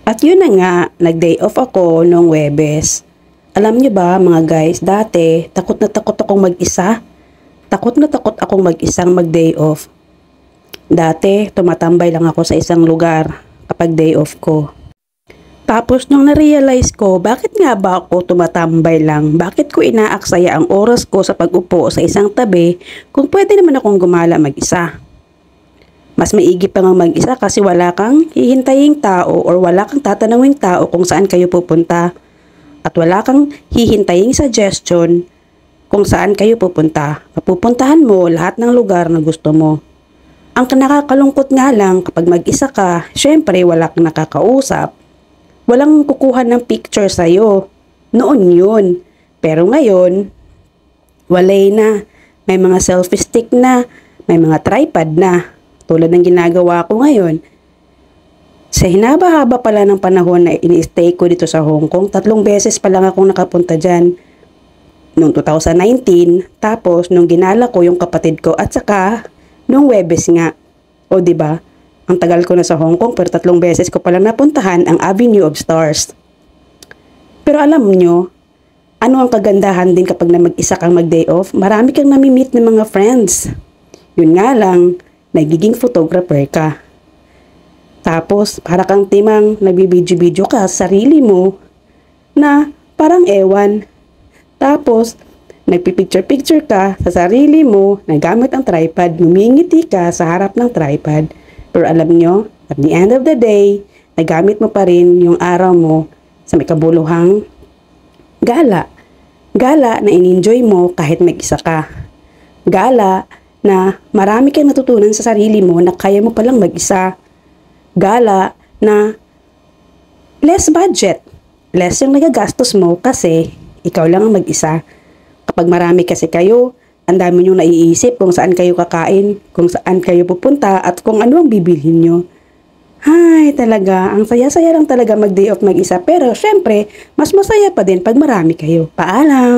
At yun na nga, nag-day off ako nung Webes. Alam niyo ba mga guys, dati takot na takot akong mag-isa. Takot na takot akong mag-isang mag-day off. Dati tumatambay lang ako sa isang lugar kapag day off ko. Tapos nung na-realize ko, bakit nga ba ako tumatambay lang? Bakit ko inaaksaya ang oras ko sa pag-upo sa isang tabi kung pwede naman akong gumala mag-isa? Mas maigi pa nga mag-isa kasi wala kang hihintaying tao or wala kang tatanunging tao kung saan kayo pupunta. At wala kang hihintaying suggestion kung saan kayo pupunta. Mapupuntahan mo lahat ng lugar na gusto mo. Ang nakakalungkot nga lang kapag mag-isa ka, syempre wala kang nakakausap. Walang kukuha ng picture sa'yo. Noon yun. Pero ngayon, walay na. May mga selfie stick na. May mga tripod na. Tulad ng ginagawa ko ngayon. Sa hinaba-haba pala ng panahon na ini-stay ko dito sa Hong Kong, 3 beses pa lang akong nakapunta dyan. Noong 2019, tapos nung ginala ko yung kapatid ko at saka nung Webes nga. O diba? Ang tagal ko na sa Hong Kong pero 3 beses ko palang napuntahan ang Avenue of Stars. Pero alam nyo, ano ang kagandahan din kapag na mag-isa kang mag-day off? Marami kang nami-meet ng mga friends. Yun nga lang, nagiging photographer ka. Tapos, para kang timang nagbibidyo-video ka sa sarili mo na parang ewan. Tapos, nagpipicture-picture ka sa sarili mo na gamit ang tripod, ngumingiti ka sa harap ng tripod. Pero alam nyo, at the end of the day, nagamit mo pa rin yung araw mo sa may kabuluhang gala. Gala na in-enjoy mo kahit mag-isa ka. Gala na marami kang natutunan sa sarili mo na kaya mo palang mag-isa. Gala na less budget. Less yung nagagastos mo kasi ikaw lang ang mag-isa. Kapag marami kasi kayo, ang dami nyo naiisip kung saan kayo kakain, kung saan kayo pupunta, at kung ano ang bibilhin nyo. Hay, talaga, ang saya-saya lang talaga mag-day off mag-isa. Pero syempre, mas masaya pa din pag marami kayo. Paalam!